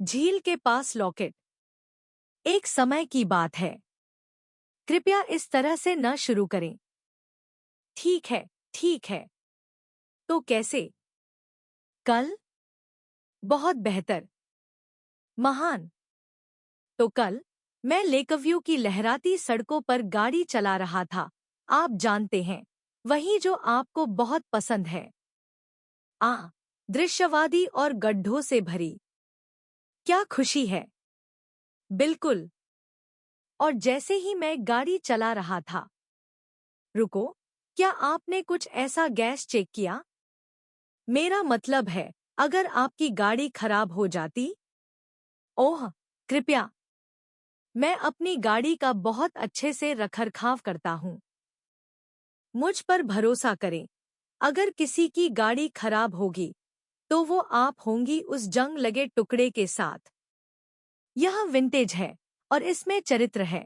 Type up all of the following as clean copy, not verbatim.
झील के पास लॉकेट। एक समय की बात है। कृपया इस तरह से न शुरू करें। ठीक है, ठीक है। तो कैसे? कल? बहुत बेहतर। महान। तो कल मैं लेकव्यू की लहराती सड़कों पर गाड़ी चला रहा था। आप जानते हैं, वही जो आपको बहुत पसंद है। दृश्यवादी और गड्ढों से भरी। क्या खुशी है। बिल्कुल। और जैसे ही मैं गाड़ी चला रहा था। रुको, क्या आपने कुछ ऐसा गैस चेक किया? मेरा मतलब है, अगर आपकी गाड़ी खराब हो जाती। ओह, कृपया। मैं अपनी गाड़ी का बहुत अच्छे से रखरखाव करता हूँ। मुझ पर भरोसा करें, अगर किसी की गाड़ी खराब होगी तो वो आप होंगी, उस जंग लगे टुकड़े के साथ। यह विंटेज है और इसमें चरित्र है।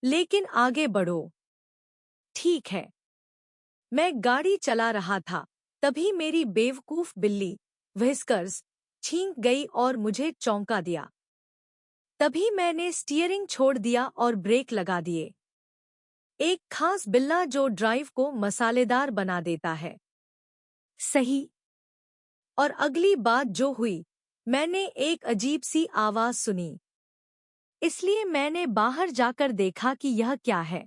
लेकिन आगे बढ़ो। ठीक है। मैं गाड़ी चला रहा था, तभी मेरी बेवकूफ बिल्ली व्हिस्कर्स छींक गई और मुझे चौंका दिया। तभी मैंने स्टीयरिंग छोड़ दिया और ब्रेक लगा दिए। एक खास बिल्ला जो ड्राइव को मसालेदार बना देता है। सही। और अगली बात जो हुई, मैंने एक अजीब सी आवाज सुनी। इसलिए मैंने बाहर जाकर देखा कि यह क्या है।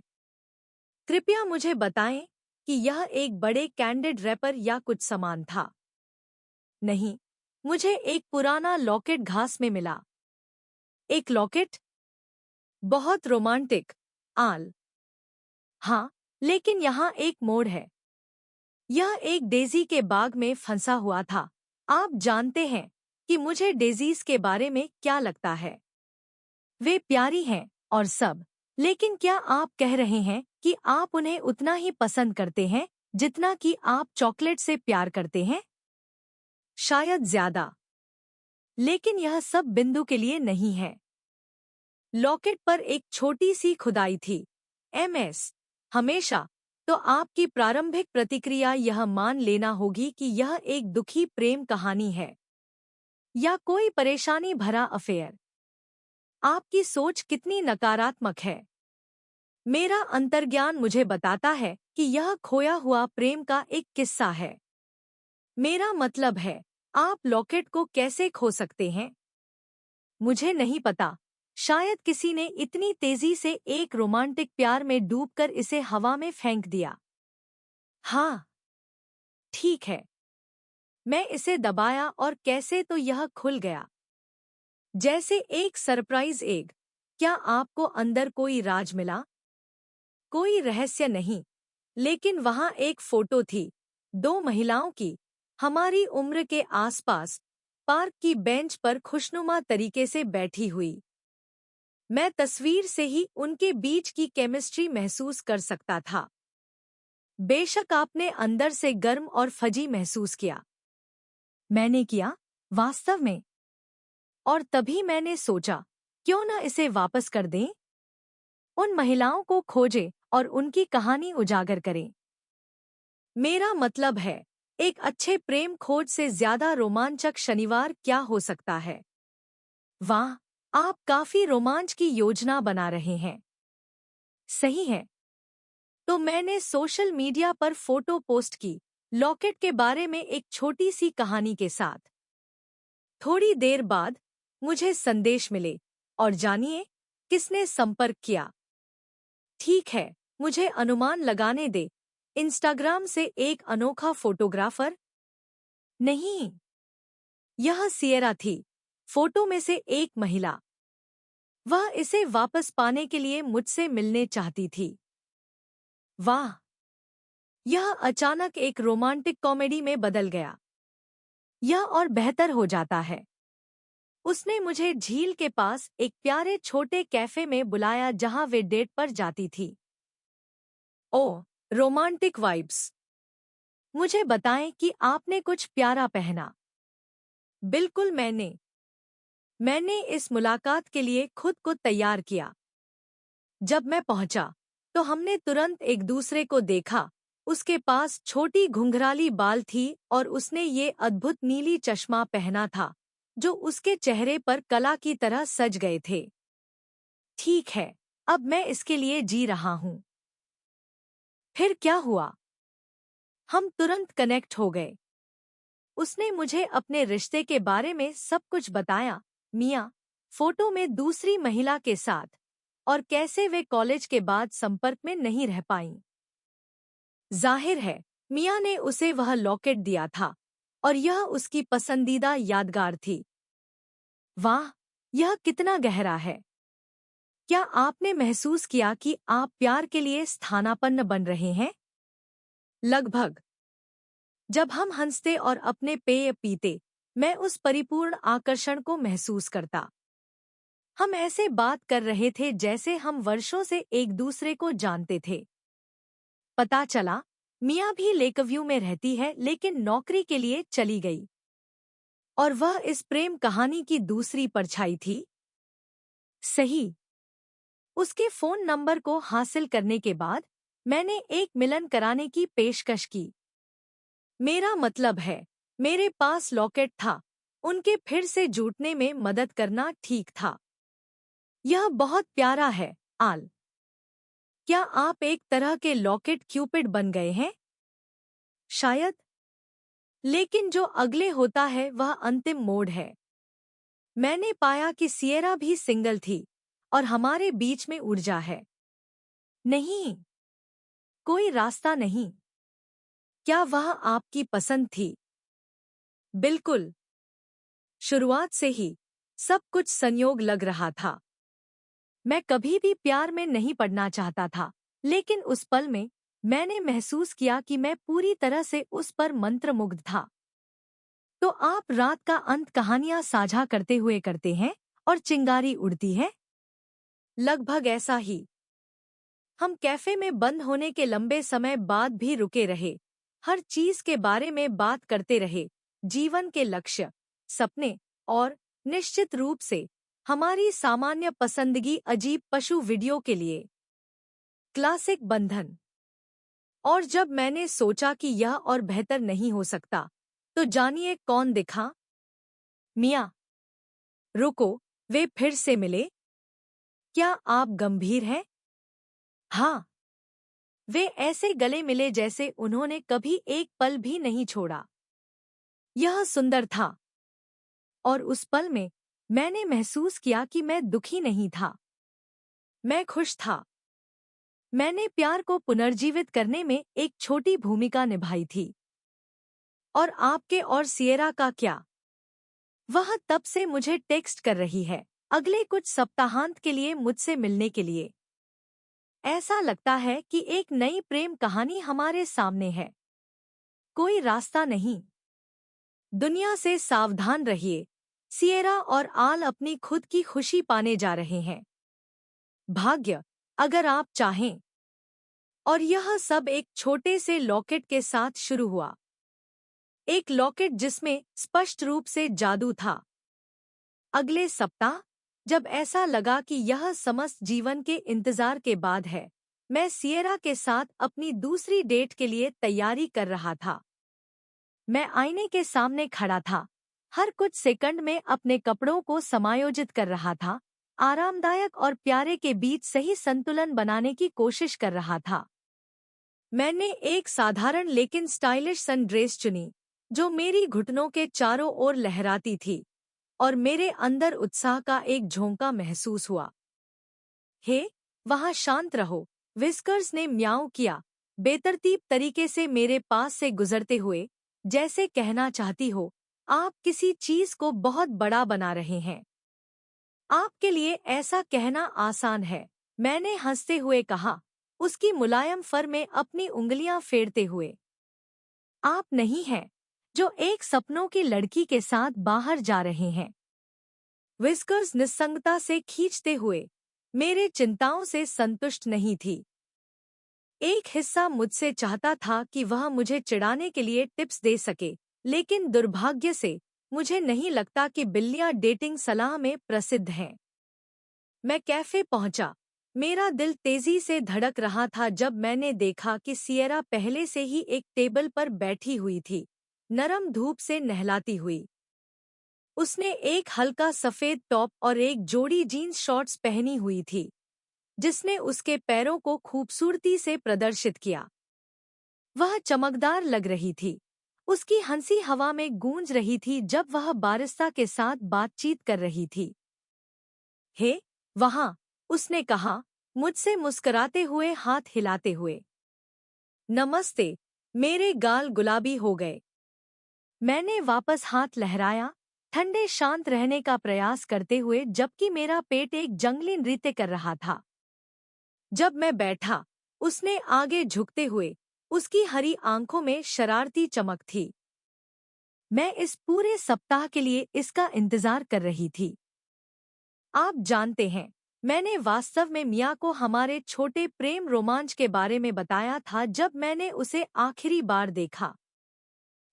कृपया मुझे बताएं कि यह एक बड़े कैंडिड रैपर या कुछ सामान था। नहीं, मुझे एक पुराना लॉकेट घास में मिला। एक लॉकेट? बहुत रोमांटिक। आल। हाँ, लेकिन यहाँ एक मोड़ है। यह एक डेज़ी के बाग में फंसा हुआ था। आप जानते हैं कि मुझे डेज़ीज के बारे में क्या लगता है। वे प्यारी हैं और सब, लेकिन क्या आप कह रहे हैं कि आप उन्हें उतना ही पसंद करते हैं जितना कि आप चॉकलेट से प्यार करते हैं? शायद ज्यादा। लेकिन यह सब बिंदु के लिए नहीं है। लॉकेट पर एक छोटी सी खुदाई थी। एमएस। हमेशा। तो आपकी प्रारंभिक प्रतिक्रिया यह मान लेना होगी कि यह एक दुखी प्रेम कहानी है या कोई परेशानी भरा अफेयर। आपकी सोच कितनी नकारात्मक है। मेरा अंतर्ज्ञान मुझे बताता है कि यह खोया हुआ प्रेम का एक किस्सा है। मेरा मतलब है, आप लॉकेट को कैसे खो सकते हैं? मुझे नहीं पता। शायद किसी ने इतनी तेजी से एक रोमांटिक प्यार में डूबकर इसे हवा में फेंक दिया। हाँ। ठीक है। मैं इसे दबाया और कैसे तो यह खुल गया। जैसे एक सरप्राइज एग। क्या आपको अंदर कोई राज मिला? कोई रहस्य नहीं, लेकिन वहां एक फोटो थी। दो महिलाओं की, हमारी उम्र के आसपास, पार्क की बेंच पर खुशनुमा तरीके से बैठी हुई। मैं तस्वीर से ही उनके बीच की केमिस्ट्री महसूस कर सकता था। बेशक आपने अंदर से गर्म और फजी महसूस किया। मैंने किया, वास्तव में। और तभी मैंने सोचा, क्यों न इसे वापस कर दें? उन महिलाओं को खोजें और उनकी कहानी उजागर करें। मेरा मतलब है, एक अच्छे प्रेम खोज से ज्यादा रोमांचक शनिवार क्या हो सकता है? वाह, आप काफी रोमांच की योजना बना रहे हैं। सही है। तो मैंने सोशल मीडिया पर फोटो पोस्ट की, लॉकेट के बारे में एक छोटी सी कहानी के साथ। थोड़ी देर बाद मुझे संदेश मिले, और जानिए किसने संपर्क किया। ठीक है, मुझे अनुमान लगाने दे। इंस्टाग्राम से एक अनोखा फोटोग्राफर? नहीं, यह सिएरा थी, फोटो में से एक महिला। वह इसे वापस पाने के लिए मुझसे मिलने चाहती थी। वाह, यह अचानक एक रोमांटिक कॉमेडी में बदल गया। यह और बेहतर हो जाता है। उसने मुझे झील के पास एक प्यारे छोटे कैफे में बुलाया जहां वे डेट पर जाती थी। ओह, रोमांटिक वाइब्स। मुझे बताएं कि आपने कुछ प्यारा पहना। बिल्कुल, मैंने इस मुलाकात के लिए खुद को तैयार किया। जब मैं पहुंचा, तो हमने तुरंत एक दूसरे को देखा। उसके पास छोटी घुंघराली बाल थी और उसने ये अद्भुत नीली चश्मा पहना था जो उसके चेहरे पर कला की तरह सज गए थे। ठीक है, अब मैं इसके लिए जी रहा हूं। फिर क्या हुआ? हम तुरंत कनेक्ट हो गए। उसने मुझे अपने रिश्ते के बारे में सब कुछ बताया, मिया, फोटो में दूसरी महिला के साथ, और कैसे वे कॉलेज के बाद संपर्क में नहीं रह पाईं। जाहिर है, मिया ने उसे वह लॉकेट दिया था और यह उसकी पसंदीदा यादगार थी। वाह, यह कितना गहरा है। क्या आपने महसूस किया कि आप प्यार के लिए स्थानापन्न बन रहे हैं? लगभग। जब हम हंसते और अपने पेय पीते, मैं उस परिपूर्ण आकर्षण को महसूस करता। हम ऐसे बात कर रहे थे जैसे हम वर्षों से एक दूसरे को जानते थे। पता चला, मिया भी लेकव्यू में रहती है लेकिन नौकरी के लिए चली गई। और वह इस प्रेम कहानी की दूसरी परछाई थी। सही। उसके फोन नंबर को हासिल करने के बाद मैंने एक मिलन कराने की पेशकश की। मेरा मतलब है, मेरे पास लॉकेट था, उनके फिर से जुटने में मदद करना ठीक था। यह बहुत प्यारा है, आल। क्या आप एक तरह के लॉकेट क्यूपिड बन गए हैं? शायद। लेकिन जो अगले होता है वह अंतिम मोड़ है। मैंने पाया कि सिएरा भी सिंगल थी और हमारे बीच में ऊर्जा है। नहीं, कोई रास्ता नहीं। क्या वह आपकी पसंद थी? बिल्कुल। शुरुआत से ही सब कुछ संयोग लग रहा था। मैं कभी भी प्यार में नहीं पड़ना चाहता था, लेकिन उस पल में मैंने महसूस किया कि मैं पूरी तरह से उस पर मंत्रमुग्ध था। तो आप रात का अंत कहानियां साझा करते हुए करते हैं और चिंगारी उड़ती है? लगभग ऐसा ही। हम कैफे में बंद होने के लंबे समय बाद भी रुके रहे, हर चीज के बारे में बात करते रहे, जीवन के लक्ष्य, सपने और निश्चित रूप से हमारी सामान्य पसंदगी अजीब पशु वीडियो के लिए। क्लासिक बंधन। और जब मैंने सोचा कि यह और बेहतर नहीं हो सकता, तो जानिए कौन दिखा? मिया। रुको, वे फिर से मिले। क्या आप गंभीर हैं? हाँ। वे ऐसे गले मिले जैसे उन्होंने कभी एक पल भी नहीं छोड़ा। यह सुंदर था। और उस पल में मैंने महसूस किया कि मैं दुखी नहीं था। मैं खुश था। मैंने प्यार को पुनर्जीवित करने में एक छोटी भूमिका निभाई थी। और आपके और सिएरा का क्या? वह तब से मुझे टेक्स्ट कर रही है, अगले कुछ सप्ताहांत के लिए मुझसे मिलने के लिए। ऐसा लगता है कि एक नई प्रेम कहानी हमारे सामने है। कोई रास्ता नहीं। दुनिया से सावधान रहिए। सिएरा और आल अपनी खुद की खुशी पाने जा रहे हैं। भाग्य, अगर आप चाहें। और यह सब एक छोटे से लॉकेट के साथ शुरू हुआ। एक लॉकेट जिसमें स्पष्ट रूप से जादू था। अगले सप्ताह, जब ऐसा लगा कि यह समस्त जीवन के इंतजार के बाद है, मैं सिएरा के साथ अपनी दूसरी डेट के लिए तैयारी कर रहा था। मैं आईने के सामने खड़ा था, हर कुछ सेकंड में अपने कपड़ों को समायोजित कर रहा था, आरामदायक और प्यारे के बीच सही संतुलन बनाने की कोशिश कर रहा था। मैंने एक साधारण लेकिन स्टाइलिश सनड्रेस चुनी, जो मेरी घुटनों के चारों ओर लहराती थी, और मेरे अंदर उत्साह का एक झोंका महसूस हुआ। हे, वहाँ शांत रहो, विस्कर्स ने म्याऊं किया, बेतरतीब तरीके से मेरे पास से गुजरते हुए, जैसे कहना चाहती हो, आप किसी चीज को बहुत बड़ा बना रहे हैं। आपके लिए ऐसा कहना आसान है, मैंने हंसते हुए कहा, उसकी मुलायम फर में अपनी उंगलियां फेरते हुए। आप नहीं हैं, जो एक सपनों की लड़की के साथ बाहर जा रहे हैं। विस्कर्स निस्संगता से खींचते हुए मेरे चिंताओं से संतुष्ट नहीं थी। एक हिस्सा मुझसे चाहता था कि वह मुझे चिढ़ाने के लिए टिप्स दे सके, लेकिन दुर्भाग्य से मुझे नहीं लगता कि बिल्लियां डेटिंग सलाह में प्रसिद्ध हैं। मैं कैफे पहुंचा। मेरा दिल तेजी से धड़क रहा था जब मैंने देखा कि सिएरा पहले से ही एक टेबल पर बैठी हुई थी, नरम धूप से नहलाती हुई। उसने एक हल्का सफेद टॉप और एक जोड़ी जीन्स शॉर्ट्स पहनी हुई थी, जिसने उसके पैरों को खूबसूरती से प्रदर्शित किया। वह चमकदार लग रही थी। उसकी हंसी हवा में गूंज रही थी जब वह बारिस्ता के साथ बातचीत कर रही थी। हे, वहाँ, उसने कहा, मुझसे मुस्कुराते हुए हाथ हिलाते हुए। नमस्ते। मेरे गाल गुलाबी हो गए। मैंने वापस हाथ लहराया, ठंडे शांत रहने का प्रयास करते हुए जबकि मेरा पेट एक जंगली नृत्य कर रहा था। जब मैं बैठा, उसने आगे झुकते हुए, उसकी हरी आंखों में शरारती चमक थी। मैं इस पूरे सप्ताह के लिए इसका इंतजार कर रही थी। आप जानते हैं, मैंने वास्तव में मिया को हमारे छोटे प्रेम रोमांच के बारे में बताया था जब मैंने उसे आखिरी बार देखा।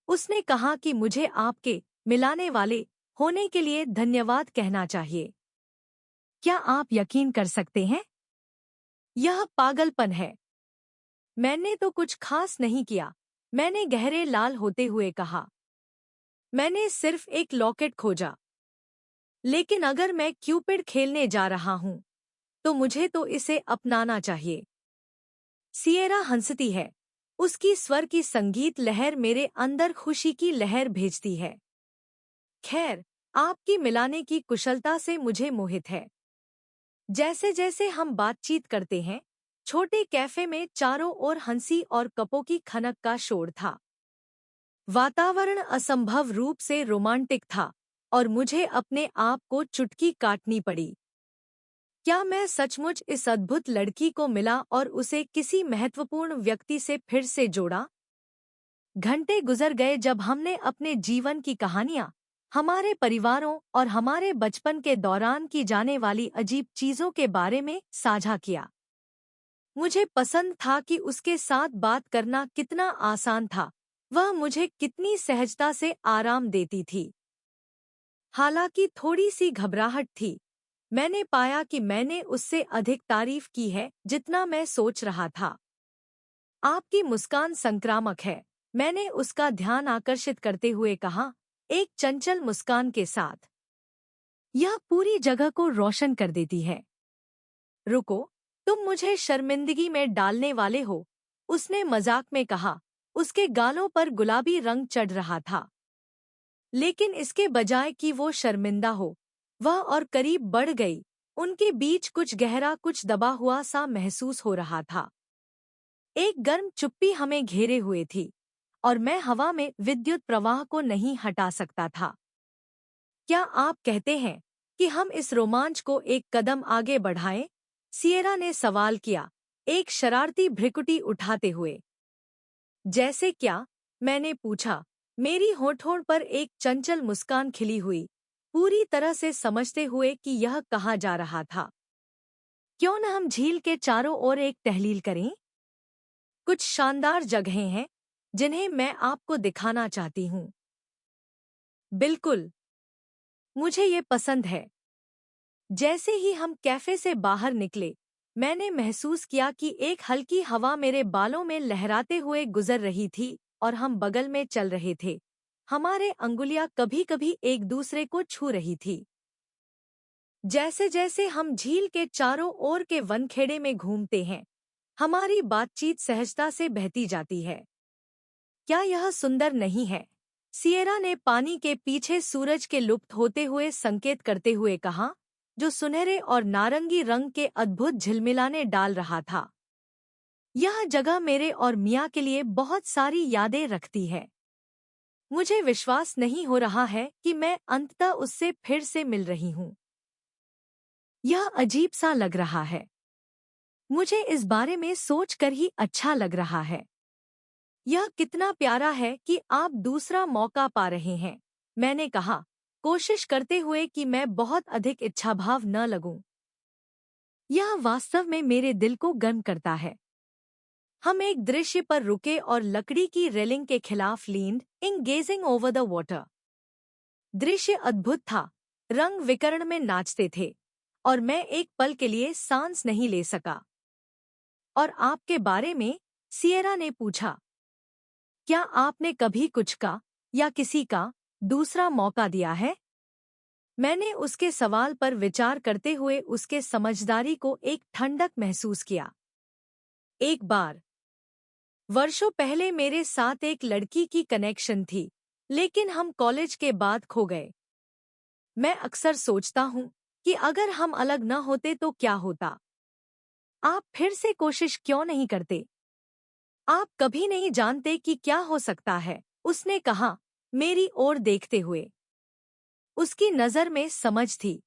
उसने कहा कि मुझे आपके मिलाने वाले होने के लिए धन्यवाद कहना चाहिए। क्या आप यकीन कर सकते हैं? यह पागलपन है। मैंने तो कुछ खास नहीं किया, मैंने गहरे लाल होते हुए कहा। मैंने सिर्फ एक लॉकेट खोजा। लेकिन अगर मैं क्यूपिड खेलने जा रहा हूं, तो मुझे तो इसे अपनाना चाहिए। सिएरा हंसती है। उसकी स्वर की संगीत लहर मेरे अंदर खुशी की लहर भेजती है। खैर, आपकी मिलाने की कुशलता से मुझे मोहित है। जैसे जैसे हम बातचीत करते हैं, छोटे कैफे में चारों ओर हंसी और कपों की खनक का शोर था। वातावरण असंभव रूप से रोमांटिक था और मुझे अपने आप को चुटकी काटनी पड़ी। क्या मैं सचमुच इस अद्भुत लड़की को मिला और उसे किसी महत्वपूर्ण व्यक्ति से फिर से जोड़ा? घंटे गुजर गए जब हमने अपने जीवन की कहानियां, हमारे परिवारों और हमारे बचपन के दौरान की जाने वाली अजीब चीजों के बारे में साझा किया। मुझे पसंद था कि उसके साथ बात करना कितना आसान था। वह मुझे कितनी सहजता से आराम देती थी। हालांकि थोड़ी सी घबराहट थी। मैंने पाया कि मैंने उससे अधिक तारीफ की है जितना मैं सोच रहा था। आपकी मुस्कान संक्रामक है, मैंने उसका ध्यान आकर्षित करते हुए कहा, एक चंचल मुस्कान के साथ। यह पूरी जगह को रोशन कर देती है। रुको, तुम मुझे शर्मिंदगी में डालने वाले हो, उसने मजाक में कहा। उसके गालों पर गुलाबी रंग चढ़ रहा था। लेकिन इसके बजाय कि वो शर्मिंदा हो, वह और करीब बढ़ गई। उनके बीच कुछ गहरा, कुछ दबा हुआ सा महसूस हो रहा था। एक गर्म चुप्पी हमें घेरे हुए थी और मैं हवा में विद्युत प्रवाह को नहीं हटा सकता था। क्या आप कहते हैं कि हम इस रोमांच को एक कदम आगे बढ़ाएं? सिएरा ने सवाल किया, एक शरारती भ्रिकुटी उठाते हुए। जैसे क्या? मैंने पूछा, मेरी होठों पर एक चंचल मुस्कान खिली हुई, पूरी तरह से समझते हुए कि यह कहा जा रहा था। क्यों न हम झील के चारों ओर एक टहलील करें? कुछ शानदार जगहें हैं जिन्हें मैं आपको दिखाना चाहती हूँ। बिल्कुल, मुझे ये पसंद है। जैसे ही हम कैफे से बाहर निकले, मैंने महसूस किया कि एक हल्की हवा मेरे बालों में लहराते हुए गुजर रही थी और हम बगल में चल रहे थे। हमारे अंगुलियां कभी-कभी एक दूसरे को छू रही थी। जैसे जैसे हम झील के चारों ओर के वनखेड़े में घूमते हैं, हमारी बातचीत सहजता से बहती जाती है। क्या यह सुंदर नहीं है? सिएरा ने पानी के पीछे सूरज के लुप्त होते हुए संकेत करते हुए कहा, जो सुनहरे और नारंगी रंग के अद्भुत झिलमिलाने डाल रहा था। यह जगह मेरे और मिया के लिए बहुत सारी यादें रखती है। मुझे विश्वास नहीं हो रहा है कि मैं अंततः उससे फिर से मिल रही हूँ। यह अजीब सा लग रहा है। मुझे इस बारे में सोचकर ही अच्छा लग रहा है। यह कितना प्यारा है कि आप दूसरा मौका पा रहे हैं, मैंने कहा, कोशिश करते हुए कि मैं बहुत अधिक इच्छाभाव न लगूं। यह वास्तव में मेरे दिल को गर्म करता है। हम एक दृश्य पर रुके और लकड़ी की रेलिंग के खिलाफ leaned in gazing over the water. दृश्य अद्भुत था। रंग विकर्ण में नाचते थे और मैं एक पल के लिए सांस नहीं ले सका। और आपके बारे में? सिएरा ने पूछा। क्या आपने कभी कुछ का या किसी का दूसरा मौका दिया है? मैंने उसके सवाल पर विचार करते हुए उसके समझदारी को एक ठंडक महसूस किया। एक बार वर्षों पहले मेरे साथ एक लड़की की कनेक्शन थी, लेकिन हम कॉलेज के बाद खो गए। मैं अक्सर सोचता हूँ कि अगर हम अलग न होते तो क्या होता। आप फिर से कोशिश क्यों नहीं करते? आप कभी नहीं जानते कि क्या हो सकता है, उसने कहा, मेरी ओर देखते हुए। उसकी नजर में समझ थी।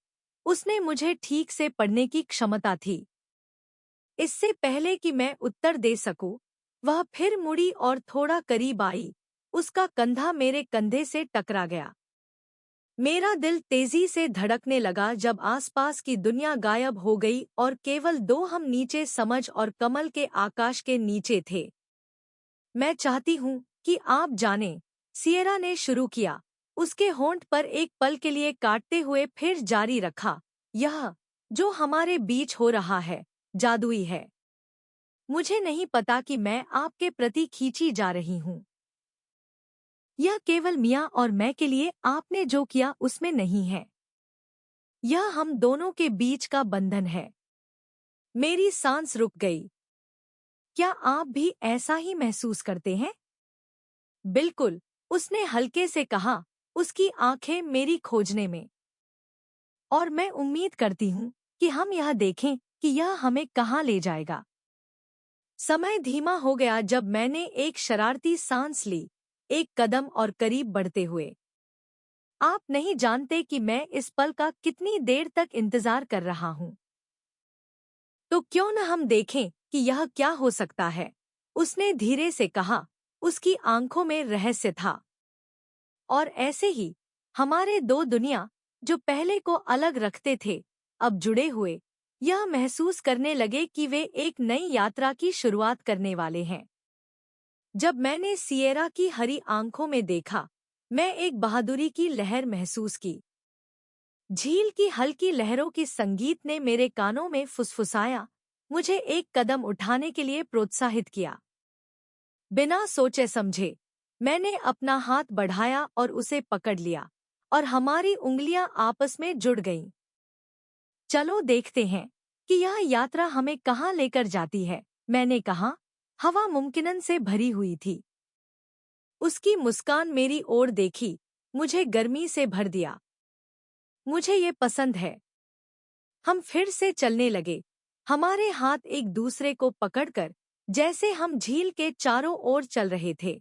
उसने मुझे ठीक से पढ़ने की क्षमता थी। इससे पहले कि मैं उत्तर दे सकूं, वह फिर मुड़ी और थोड़ा करीब आई। उसका कंधा मेरे कंधे से टकरा गया। मेरा दिल तेजी से धड़कने लगा जब आसपास की दुनिया गायब हो गई और केवल दो हम नीचे समझ और कमल के आकाश के नीचे थे। मैं चाहती हूँ कि आप जानें, सिएरा ने शुरू किया, उसके होंठ पर एक पल के लिए काटते हुए फिर जारी रखा। यह जो हमारे बीच हो रहा है, जादुई है। मुझे नहीं पता कि मैं आपके प्रति खींची जा रही हूँ। यह केवल मियाँ और मैं के लिए आपने जो किया उसमें नहीं है। यह हम दोनों के बीच का बंधन है। मेरी सांस रुक गई। क्या आप भी ऐसा ही महसूस करते हैं? बिल्कुल, उसने हल्के से कहा, उसकी आंखें मेरी खोजने में। और मैं उम्मीद करती हूँ कि हम यह देखें कि यह हमें कहाँ ले जाएगा। समय धीमा हो गया जब मैंने एक शरारती सांस ली, एक कदम और करीब बढ़ते हुए। आप नहीं जानते कि मैं इस पल का कितनी देर तक इंतजार कर रहा हूँ। तो क्यों न हम देखें कि यह क्या हो सकता है, उसने धीरे से कहा। उसकी आंखों में रहस्य था। और ऐसे ही हमारे दो दुनिया, जो पहले को अलग रखते थे, अब जुड़े हुए यह महसूस करने लगे कि वे एक नई यात्रा की शुरुआत करने वाले हैं। जब मैंने सिएरा की हरी आंखों में देखा, मैं एक बहादुरी की लहर महसूस की। झील की हल्की लहरों की संगीत ने मेरे कानों में फुसफुसाया, मुझे एक कदम उठाने के लिए प्रोत्साहित किया। बिना सोचे समझे मैंने अपना हाथ बढ़ाया और उसे पकड़ लिया, और हमारी उंगलियां आपस में जुड़ गईं। चलो देखते हैं कि यह यात्रा हमें कहाँ लेकर जाती है, मैंने कहा। हवा मुमकिनन से भरी हुई थी। उसकी मुस्कान मेरी ओर देखी, मुझे गर्मी से भर दिया। मुझे ये पसंद है। हम फिर से चलने लगे, हमारे हाथ एक दूसरे को पकड़कर, जैसे हम झील के चारों ओर चल रहे थे।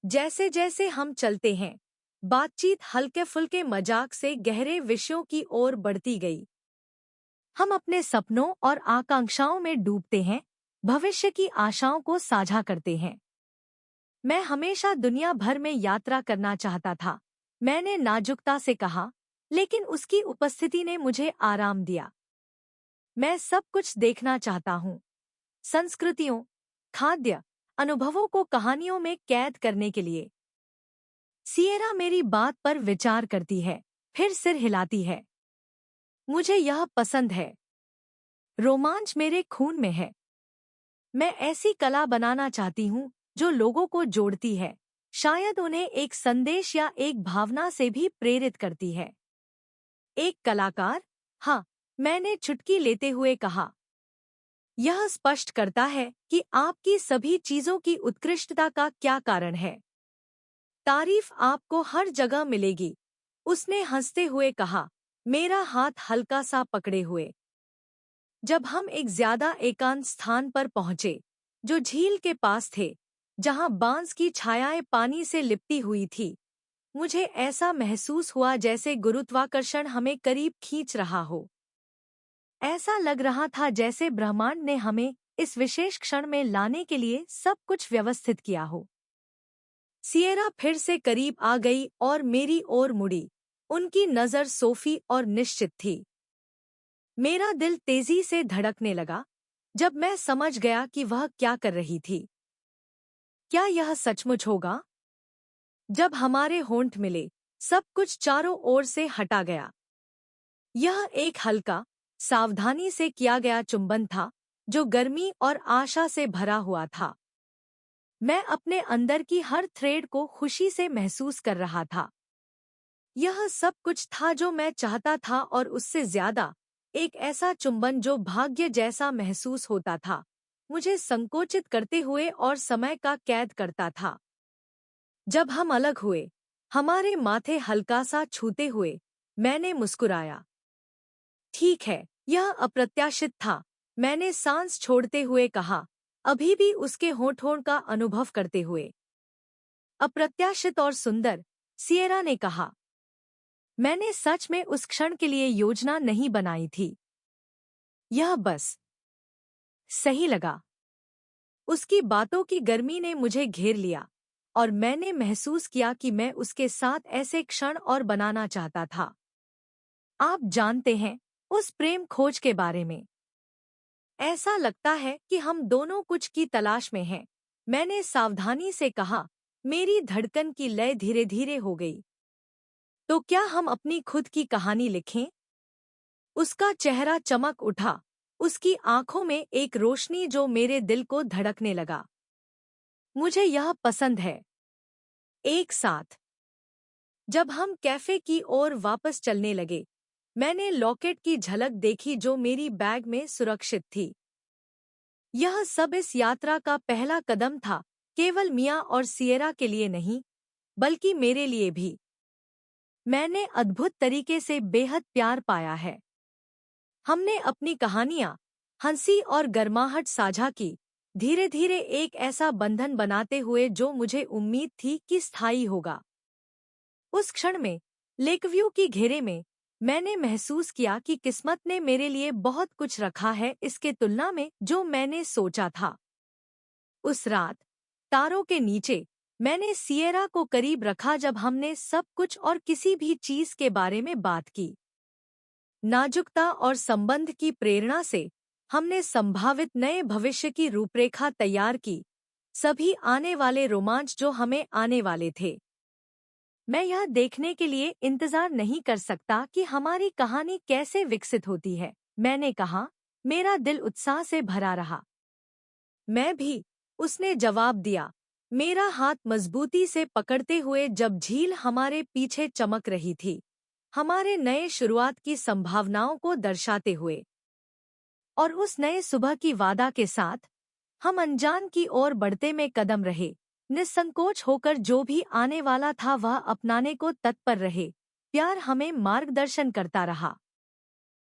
जैसे जैसे हम चलते हैं, बातचीत हल्के फुल्के मजाक से गहरे विषयों की ओर बढ़ती गई। हम अपने सपनों और आकांक्षाओं में डूबते हैं, भविष्य की आशाओं को साझा करते हैं। मैं हमेशा दुनिया भर में यात्रा करना चाहता था, मैंने नाजुकता से कहा, लेकिन उसकी उपस्थिति ने मुझे आराम दिया। मैं सब कुछ देखना चाहता हूँ, संस्कृतियों, खाद्य, अनुभवों को कहानियों में कैद करने के लिए। सिएरा मेरी बात पर विचार करती है, फिर सिर हिलाती है। मुझे यह पसंद है। रोमांच मेरे खून में है। मैं ऐसी कला बनाना चाहती हूँ जो लोगों को जोड़ती है, शायद उन्हें एक संदेश या एक भावना से भी प्रेरित करती है। एक कलाकार? हाँ, मैंने चुटकी लेते हुए कहा। यह स्पष्ट करता है कि आपकी सभी चीजों की उत्कृष्टता का क्या कारण है। तारीफ आपको हर जगह मिलेगी, उसने हंसते हुए कहा, मेरा हाथ हल्का सा पकड़े हुए। जब हम एक ज्यादा एकांत स्थान पर पहुंचे, जो झील के पास थे, जहां बांस की छायाएं पानी से लिपटी हुई थी, मुझे ऐसा महसूस हुआ जैसे गुरुत्वाकर्षण हमें करीब खींच रहा हो। ऐसा लग रहा था जैसे ब्रह्मांड ने हमें इस विशेष क्षण में लाने के लिए सब कुछ व्यवस्थित किया हो। सिएरा फिर से करीब आ गई और मेरी ओर मुड़ी। उनकी नज़र सोफी और निश्चित थी। मेरा दिल तेजी से धड़कने लगा जब मैं समझ गया कि वह क्या कर रही थी। क्या यह सचमुच होगा? जब हमारे होंठ मिले, सब कुछ चारों ओर से हटा गया। यह एक हल्का, सावधानी से किया गया चुंबन था, जो गर्मी और आशा से भरा हुआ था। मैं अपने अंदर की हर थ्रेड को खुशी से महसूस कर रहा था। यह सब कुछ था जो मैं चाहता था और उससे ज्यादा, एक ऐसा चुंबन जो भाग्य जैसा महसूस होता था, मुझे संकोचित करते हुए और समय का कैद करता था। जब हम अलग हुए, हमारे माथे हल्का सा छूते हुए, मैंने मुस्कुराया। ठीक है, यह अप्रत्याशित था, मैंने सांस छोड़ते हुए कहा, अभी भी उसके होठों का अनुभव करते हुए। अप्रत्याशित और सुंदर, सिएरा ने कहा। मैंने सच में उस क्षण के लिए योजना नहीं बनाई थी। यह बस सही लगा। उसकी बातों की गर्मी ने मुझे घेर लिया और मैंने महसूस किया कि मैं उसके साथ ऐसे क्षण और बनाना चाहता था। आप जानते हैं, उस प्रेम खोज के बारे में। ऐसा लगता है कि हम दोनों कुछ की तलाश में हैं। मैंने सावधानी से कहा, मेरी धड़कन की लय धीरे धीरे हो गई। तो क्या हम अपनी खुद की कहानी लिखें? उसका चेहरा चमक उठा, उसकी आंखों में एक रोशनी जो मेरे दिल को धड़कने लगा। मुझे यह पसंद है। एक साथ जब हम कैफे की ओर वापस चलने लगे, मैंने लॉकेट की झलक देखी जो मेरी बैग में सुरक्षित थी। यह सब इस यात्रा का पहला कदम था, केवल मिया और सिएरा के लिए नहीं, बल्कि मेरे लिए भी। मैंने अद्भुत तरीके से बेहद प्यार पाया है। हमने अपनी कहानियां, हंसी और गर्माहट साझा की, धीरे धीरे एक ऐसा बंधन बनाते हुए जो मुझे उम्मीद थी कि स्थायी होगा। उस क्षण में, लेकव्यू की घेरे में, मैंने महसूस किया कि किस्मत ने मेरे लिए बहुत कुछ रखा है इसके तुलना में जो मैंने सोचा था। उस रात, तारों के नीचे, मैंने सिएरा को करीब रखा जब हमने सब कुछ और किसी भी चीज के बारे में बात की। नाजुकता और संबंध की प्रेरणा से, हमने संभावित नए भविष्य की रूपरेखा तैयार की, सभी आने वाले रोमांच जो हमें आने वाले थे। मैं यह देखने के लिए इंतजार नहीं कर सकता कि हमारी कहानी कैसे विकसित होती है, मैंने कहा, मेरा दिल उत्साह से भरा रहा। मैं भी, उसने जवाब दिया, मेरा हाथ मजबूती से पकड़ते हुए जब झील हमारे पीछे चमक रही थी, हमारे नए शुरुआत की संभावनाओं को दर्शाते हुए। और उस नए सुबह की वादा के साथ, हम अनजान की ओर बढ़ते में कदम रहे, निस्संकोच होकर जो भी आने वाला था वह अपनाने को तत्पर रहे। प्यार हमें मार्गदर्शन करता रहा।